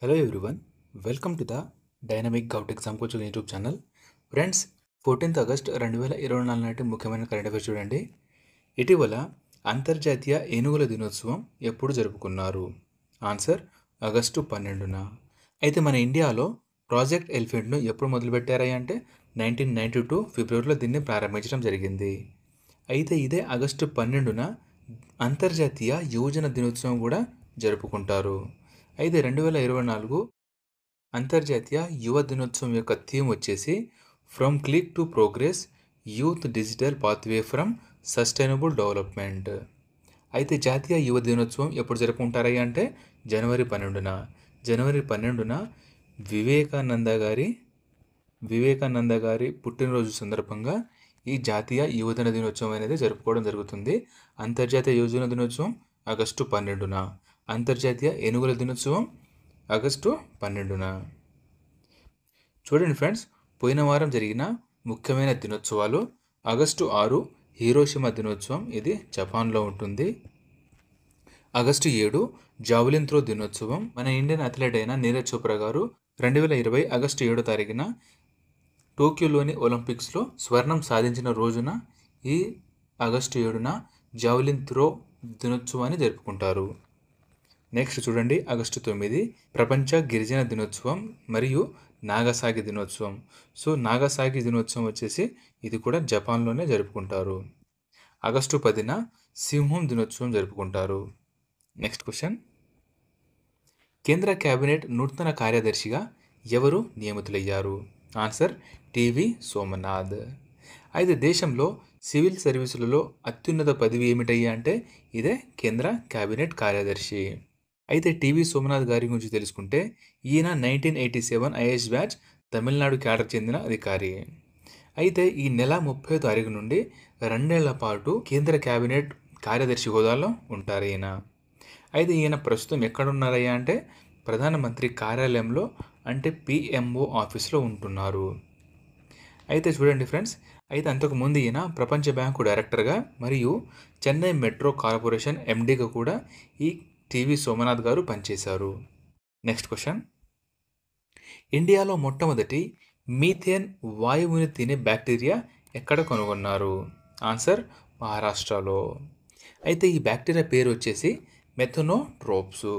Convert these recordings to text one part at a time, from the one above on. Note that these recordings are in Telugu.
Hello everyone, welcome to the Dynamic Gout Exam Coaching YouTube channel. Friends, 14th August 2024 నాటి ముఖ్యమైన కరెంట్ అఫైర్స్ చూడండి. ఇటీవల అంతర్జాతీయ ఏనుగుల దినోత్సవం ఎప్పుడు జరుపుకున్నారు? ఆన్సర్ ఆగస్టు 12న. అయితే మన ఇండియాలో ప్రాజెక్ట్ ఎలిఫెంట్ను ఎప్పుడు మొదలుపెట్టారా అంటే 1992 ఫిబ్రవరిలో దీన్ని ప్రారంభించడం జరిగింది. అయితే ఇదే ఆగస్టు 12న అంతర్జాతీయ యువజన దినోత్సవం కూడా జరుపుకుంటారు. అయితే 2024 అంతర్జాతీయ యువ దినోత్సవం యొక్క థీమ్ వచ్చేసి from click to progress, youth digital pathway from sustainable development. అయితే జాతీయ యువ దినోత్సవం ఎప్పుడు జరుపుకుంటారా అంటే జనవరి 12న వివేకానంద గారి పుట్టినరోజు సందర్భంగా ఈ జాతీయ యువజన దినోత్సవం అనేది జరుపుకోవడం జరుగుతుంది. అంతర్జాతీయ యువజన దినోత్సవం ఆగస్టు 12న, అంతర్జాతీయ ఏనుగుల దినోత్సవం ఆగస్టు 12న. చూడండి ఫ్రెండ్స్, పోయిన వారం జరిగిన ముఖ్యమైన దినోత్సవాలు: ఆగస్టు 6 హీరోషిమా దినోత్సవం, ఇది జపాన్లో ఉంటుంది. ఆగస్టు 7 జావలిన్ త్రో దినోత్సవం. మన ఇండియన్ అథ్లెట్ అయిన నీరజ్ చోప్రా గారు 2020 ఆగస్టు 7వ తారీఖున టోక్యోలోని ఒలింపిక్స్లో స్వర్ణం సాధించిన రోజున ఈ ఆగస్టు 7న జావలిన్ త్రో దినోత్సవాన్ని జరుపుకుంటారు. నెక్స్ట్ చూడండి, ఆగస్టు 9 ప్రపంచ గిరిజన దినోత్సవం మరియు నాగసాకి దినోత్సవం. సో నాగసాకి దినోత్సవం వచ్చేసి ఇది కూడా జపాన్లోనే జరుపుకుంటారు. ఆగస్టు 10న సింహం దినోత్సవం జరుపుకుంటారు. నెక్స్ట్ క్వశ్చన్, కేంద్ర కేబినెట్ నూతన కార్యదర్శిగా ఎవరు నియమితులయ్యారు? Answer TV Somnath. అయితే దేశంలో సివిల్ సర్వీసులలో అత్యున్నత పదవి ఏమిటయ్యా అంటే ఇదే కేంద్ర కేబినెట్ కార్యదర్శి. అయితే టివి సోమనాథ్ గారి గురించి తెలుసుకుంటే ఈయన 1987 ఐఏఎస్ బ్యాచ్ తమిళనాడు క్యాడర్ చెందిన అధికారి. అయితే ఈ నెల 30వ తారీఖు నుండి 2 ఏళ్ల పాటు కేంద్ర కేబినెట్ కార్యదర్శి హోదాలో ఉంటారు ఈయన. అయితే ఈయన ప్రస్తుతం ఎక్కడున్నారయ్యా అంటే ప్రధానమంత్రి కార్యాలయంలో అంటే పిఎంఓ ఆఫీస్లో ఉంటున్నారు. అయితే చూడండి ఫ్రెండ్స్, అయితే అంతకుముందు ఈయన ప్రపంచ బ్యాంకు డైరెక్టర్గా మరియు చెన్నై మెట్రో కార్పొరేషన్ ఎండీగా కూడా ఈ టివి సోమనాథ్ గారు పనిచేశారు. నెక్స్ట్ క్వశ్చన్, ఇండియాలో మొట్టమొదటి మీథేన్ వాయువుని తినే బ్యాక్టీరియా ఎక్కడ కనుగొన్నారు? ఆన్సర్ మహారాష్ట్రలో. అయితే ఈ బ్యాక్టీరియా పేరు వచ్చేసి మెథనోట్రోప్స్.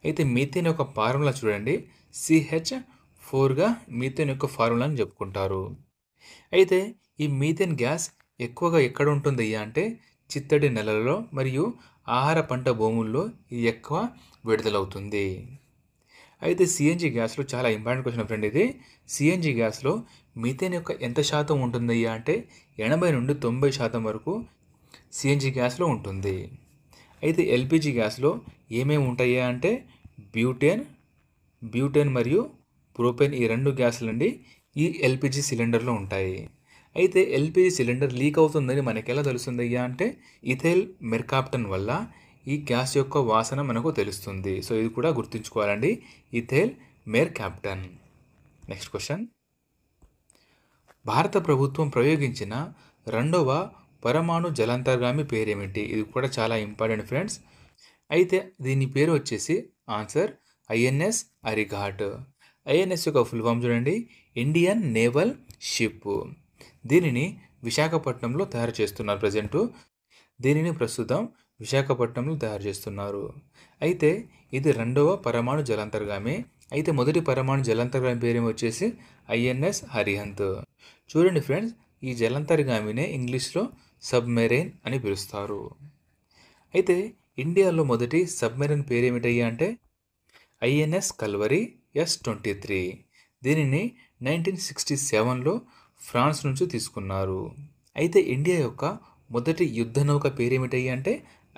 అయితే మీథేన్ యొక్క ఫార్ములా చూడండి, CH4గా మీథేన్ యొక్క ఫార్ములాని చెప్పుకుంటారు. అయితే ఈ మీథేన్ గ్యాస్ ఎక్కువగా ఎక్కడ ఉంటుంది అంటే చిత్తడి నెలలలో మరియు ఆహార పంట భూముల్లో ఇది ఎక్కువ విడుదలవుతుంది. అయితే సిఎన్జి గ్యాస్లో చాలా ఇంపార్టెంట్ క్వశ్చన్ ఫ్రెండ్ ఇది. సిఎన్జి గ్యాస్లో మీథేన్ యొక్క ఎంత శాతం ఉంటుందయ్యా అంటే 80 నుండి 90% వరకు సిఎన్జి గ్యాస్లో ఉంటుంది. అయితే ఎల్పిజి గ్యాస్లో ఏమేమి ఉంటాయా అంటే బ్యూటేన్ మరియు ప్రోపేన్, ఈ 2 గ్యాస్లండి ఈ ఎల్పిజి సిలిండర్లో ఉంటాయి. అయితే ఎల్పిజి సిలిండర్ లీక్ అవుతుందని మనకి ఎలా తెలుస్తుందయ్యా అంటే ఇథైల్ మెర్కాప్టన్ వల్ల ఈ గ్యాస్ యొక్క వాసన మనకు తెలుస్తుంది. సో ఇది కూడా గుర్తుంచుకోవాలండి, ఇథైల్ మెర్కాప్టన్. నెక్స్ట్ క్వశ్చన్, భారత ప్రభుత్వం ప్రయోగించిన 2వ పరమాణు జలాంతర్గామి పేరేమిటి? ఇది కూడా చాలా ఇంపార్టెంట్ ఫ్రెండ్స్. అయితే దీని పేరు వచ్చేసి ఆన్సర్ ఐఎన్ఎస్ అరిఘాట్. ఐఎన్ఎస్ యొక్క ఫుల్ ఫామ్ చూడండి, ఇండియన్ నేవల్ షిప్. దీనిని విశాఖపట్నంలో తయారు చేస్తున్నారు. ప్రస్తుతం విశాఖపట్నంలో తయారు చేస్తున్నారు. అయితే ఇది 2వ పరమాణు జలాంతర్గామి. అయితే మొదటి పరమాణు జలాంతర్గామి పేరు వచ్చేసి ఐఎన్ఎస్ అరిహంత్. చూడండి ఫ్రెండ్స్, ఈ జలాంతర్గామినే ఇంగ్లీష్లో సబ్మెరైన్ అని పిలుస్తారు. అయితే ఇండియాలో మొదటి సబ్మెరైన్ పేరు ఏమిటయ్యా అంటే ఐఎన్ఎస్ కల్వరి S-23. దీనిని 1967లో ఫ్రాన్స్ నుంచి తీసుకున్నారు. అయితే ఇండియా యొక్క మొదటి యుద్ధ నౌక పేరేమిటయ్యా అంటే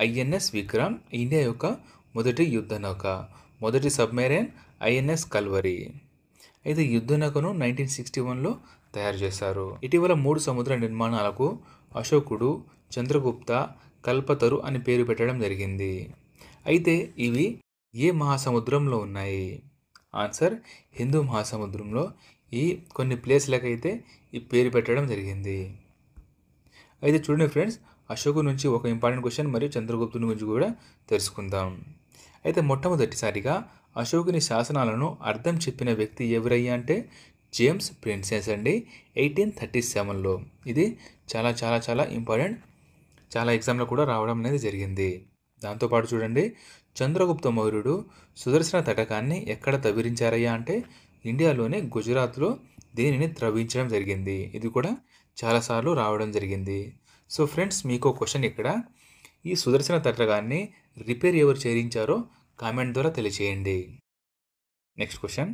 ఐఎన్ఎస్ విక్రమ్. ఇండియా యొక్క మొదటి యుద్ధ నౌక, మొదటి సబ్మెరైన్ ఐఎన్ఎస్ కల్వరి. అయితే యుద్ధ నౌకను 1961లో తయారు చేశారు. ఇటీవల 3 సముద్ర నిర్మాణాలకు అశోకుడు, చంద్రగుప్త, కల్పతరు అని పేరు పెట్టడం జరిగింది. అయితే ఇవి ఏ మహాసముద్రంలో ఉన్నాయి? ఆన్సర్ హిందూ మహాసముద్రంలో ఈ కొన్ని ప్లేస్లకైతే ఈ పేరు పెట్టడం జరిగింది. అయితే చూడండి ఫ్రెండ్స్, అశోకు నుంచి ఒక ఇంపార్టెంట్ క్వశ్చన్ మరియు చంద్రగుప్తుని గురించి కూడా తెలుసుకుందాం. అయితే మొట్టమొదటిసారిగా అశోకుని శాసనాలను అర్థం చెప్పిన వ్యక్తి ఎవరయ్యా అంటే జేమ్స్ ప్రిన్సెస్ అండి 1837లో. ఇది చాలా చాలా చాలా ఇంపార్టెంట్, చాలా ఎగ్జామ్లో కూడా రావడం అనేది జరిగింది. దాంతోపాటు చూడండి, చంద్రగుప్త మౌర్యుడు సుదర్శన తటకాన్ని ఎక్కడ తవ్వించారయ్యా అంటే ఇండియాలోనే గుజరాత్లో దీనిని త్రవ్వించడం జరిగింది. ఇది కూడా చాలాసార్లు రావడం జరిగింది. సో ఫ్రెండ్స్, మీకు క్వశ్చన్ ఇక్కడ, ఈ సుదర్శన తటకాన్ని రిపేర్ ఎవరు చేయించారో కామెంట్ ద్వారా తెలియచేయండి. నెక్స్ట్ క్వశ్చన్,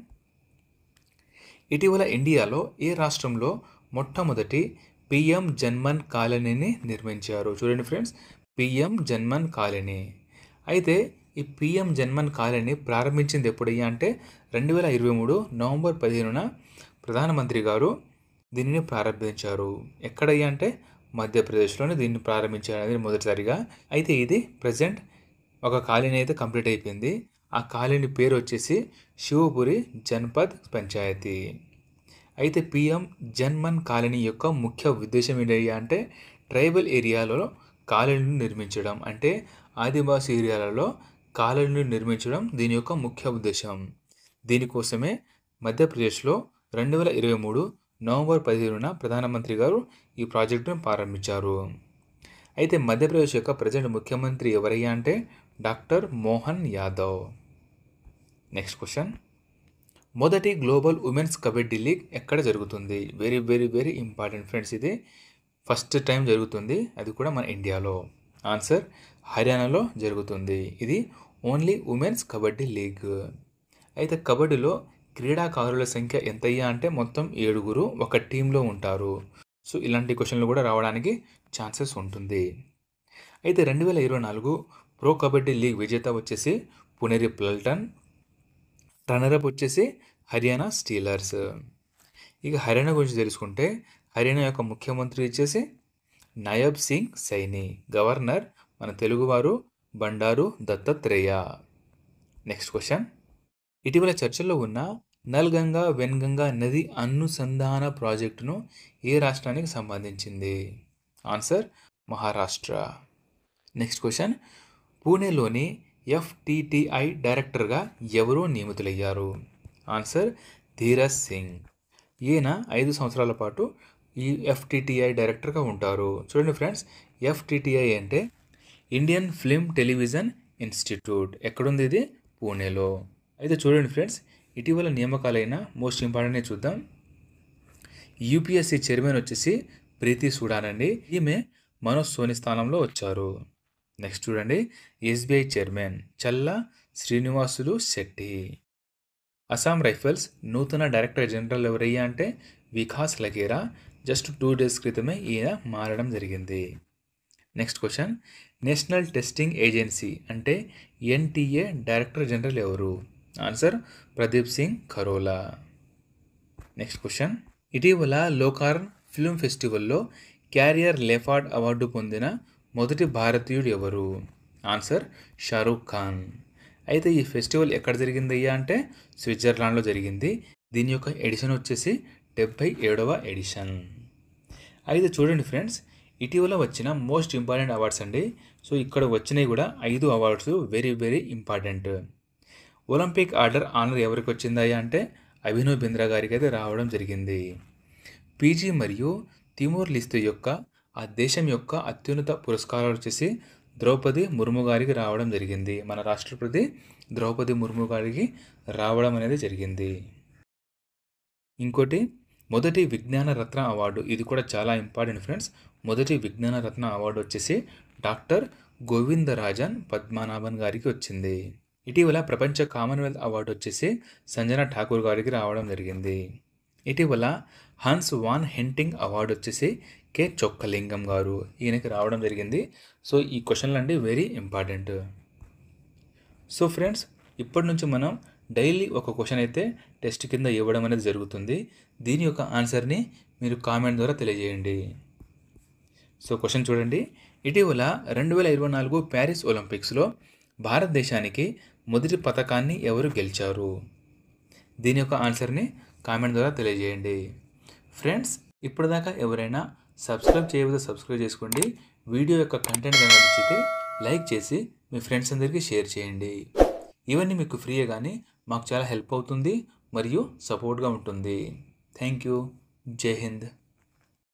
ఇటీవల ఇండియాలో ఏ రాష్ట్రంలో మొట్టమొదటి పిఎం జన్మన్ కాలనీని నిర్మించారు? చూడండి ఫ్రెండ్స్, పిఎం జన్మన్ కాలనీ. అయితే ఈ పిఎం జన్మన్ కాలనీ ప్రారంభించింది ఎప్పుడయ్యా అంటే 2023 నవంబర్ 15న ప్రధానమంత్రి గారు దీనిని ప్రారంభించారు. ఎక్కడయ్యా అంటే మధ్యప్రదేశ్లోనే దీన్ని ప్రారంభించారు అనేది మొదటిసారిగా. అయితే ఇది ప్రజెంట్ ఒక కాలనీ అయితే కంప్లీట్ అయిపోయింది. ఆ కాలనీ పేరు వచ్చేసి శివపురి జన్పద్ పంచాయతీ. అయితే పిఎం జన్మన్ కాలనీ యొక్క ముఖ్య ఉద్దేశం ఏంటయ్యా అంటే ట్రైబల్ ఏరియాలలో కాలనీని నిర్మించడం, అంటే ఆదివాసీ ఏరియాలలో కాలనీని నిర్మించడం దీని యొక్క ముఖ్య ఉద్దేశం. దీనికోసమే మధ్యప్రదేశ్లో 2023 నవంబర్ 15న ప్రధానమంత్రి గారు ఈ ప్రాజెక్టును ప్రారంభించారు. అయితే మధ్యప్రదేశ్ యొక్క ప్రజెంట్ ముఖ్యమంత్రి ఎవరయ్యా అంటే doctor Mohan Yadav. Next question, మొదటి గ్లోబల్ ఉమెన్స్ కబడ్డీ లీగ్ ఎక్కడ జరుగుతుంది? Very very very important friends, ఇది ఫస్ట్ టైం జరుగుతుంది, అది కూడా మన ఇండియాలో. ఆన్సర్ హర్యానాలో జరుగుతుంది. ఇది ఓన్లీ ఉమెన్స్ కబడ్డీ లీగ్. అయితే కబడ్డీలో క్రీడాకారుల సంఖ్య ఎంతయ్యా అంటే మొత్తం 7 ఒక టీంలో ఉంటారు. సో ఇలాంటి క్వశ్చన్లు కూడా రావడానికి ఛాన్సెస్ ఉంటుంది. అయితే 2024 ప్రో కబడ్డీ లీగ్ విజేత వచ్చేసి పునేరి ప్లల్టన్, రన్నరప్ వచ్చేసి హర్యానా స్టీలర్స్. ఇక హర్యానా గురించి తెలుసుకుంటే హర్యానా యొక్క ముఖ్యమంత్రి వచ్చేసి నాయబ్ సింగ్ సైని, గవర్నర్ మన తెలుగువారు బండారు దత్తాత్రేయ. నెక్స్ట్ క్వశ్చన్, ఇటీవల చర్చల్లో ఉన్న నల్గంగా వెన్గంగా నది అనుసంధాన ప్రాజెక్టును ఏ రాష్ట్రానికి సంబంధించింది? ఆన్సర్ మహారాష్ట్ర. నెక్స్ట్ క్వశ్చన్, పూణేలోని ఎఫ్టిటిఐ డైరెక్టర్గా ఎవరు నియమితులయ్యారు? ఆన్సర్ ధీరజ్ సింగ్. ఈయన 5 సంవత్సరాల పాటు ఈ ఎఫ్టిటిఐ డైరెక్టర్గా ఉంటారు. చూడండి ఫ్రెండ్స్, ఎఫ్టిటిఐ అంటే ఇండియన్ ఫిల్మ్ టెలివిజన్ ఇన్స్టిట్యూట్. ఎక్కడుంది ఇది? పూణేలో. అయితే చూడండి ఫ్రెండ్స్, ఇటీవల నియామకాలైన మోస్ట్ ఇంపార్టెంట్ని చూద్దాం. యూపీఎస్సీ చైర్మన్ వచ్చేసి ప్రీతి సూడాన్ అండి, ఈమె మనోజ్ సోని స్థానంలో వచ్చారు. నెక్స్ట్ చూడండి, ఎస్బీఐ చైర్మన్ చల్లా శ్రీనివాసులు శెట్టి. అస్సాం రైఫల్స్ నూతన డైరెక్టర్ జనరల్ ఎవరయ్యా అంటే వికాస్ లగేరా. జస్ట్ 2 days క్రితమే ఈయన మారడం జరిగింది. Next question, national testing agency అంటే ఎన్టీఏ డైరెక్టర్ జనరల్ ఎవరు? Answer Pradeep Singh Kharola. Next question, ఇటీవల లోకార్న్ ఫిల్మ్ ఫెస్టివల్లో క్యారియర్ లెఫార్డ్ అవార్డు పొందిన మొదటి భారతీయుడు ఎవరు? ఆన్సర్ షారూక్ ఖాన్. అయితే ఈ ఫెస్టివల్ ఎక్కడ జరిగిందయ్యా అంటే స్విట్జర్లాండ్లో జరిగింది. దీని యొక్క ఎడిషన్ వచ్చేసి 77వ ఎడిషన్. అయితే చూడండి ఫ్రెండ్స్, ఇటీవల వచ్చిన మోస్ట్ ఇంపార్టెంట్ అవార్డ్స్ అండి. సో ఇక్కడ వచ్చినవి కూడా 5 awards very very important. Olympic order honour ఎవరికి వచ్చిందయ్యా అంటే అభినవ్ బింద్రా గారికి అయితే రావడం జరిగింది. పీజీ మరియు తిమోర్ లిస్తే యొక్క ఆ దేశం యొక్క అత్యున్నత పురస్కారాలు వచ్చేసి ద్రౌపది ముర్ము గారికి రావడం జరిగింది. మన రాష్ట్రపతి ద్రౌపది ముర్ము గారికి రావడం అనేది జరిగింది. ఇంకోటి, మొదటి విజ్ఞాన రత్న అవార్డు, ఇది కూడా చాలా ఇంపార్టెంట్ ఫ్రెండ్స్. మొదటి విజ్ఞాన రత్న అవార్డు వచ్చేసి డాక్టర్ గోవిందరాజన్ పద్మనాభన్ గారికి వచ్చింది. ఇటీవల ప్రపంచ కామన్వెల్త్ అవార్డు వచ్చేసి సంజనా ఠాకూర్ గారికి రావడం జరిగింది. ఇటీవల హన్స్ వాన్ హెంటింగ్ అవార్డు వచ్చేసి కె చొక్కలింగం గారు, ఈయనకి రావడం జరిగింది. సో ఈ క్వశ్చన్లు అండి వెరీ ఇంపార్టెంట్. సో ఫ్రెండ్స్, ఇప్పటి నుంచి మనం డైలీ ఒక క్వశ్చన్ అయితే టెస్ట్ కింద ఇవ్వడం అనేది జరుగుతుంది. దీని యొక్క ఆన్సర్ని మీరు కామెంట్ ద్వారా తెలియజేయండి. సో క్వశ్చన్ చూడండి, ఇటీవల 2024 ప్యారిస్ ఒలింపిక్స్లో భారతదేశానికి మొదటి పథకాన్ని ఎవరు గెలిచారు? దీని యొక్క ఆన్సర్ని కామెంట్ ద్వారా తెలియజేయండి. ఫ్రెండ్స్, ఇప్పటిదాకా ఎవరైనా సబ్స్క్రైబ్ చేయకపోతే సబ్స్క్రైబ్ చేసుకోండి. వీడియో యొక్క కంటెంట్ కనుక నచ్చితే లైక్ చేసి మీ ఫ్రెండ్స్ అందరికీ షేర్ చేయండి. ఇవన్నీ మీకు ఫ్రీయే కానీ మాకు చాలా హెల్ప్ అవుతుంది మరియు సపోర్ట్గా ఉంటుంది. Thank you. జై హింద్.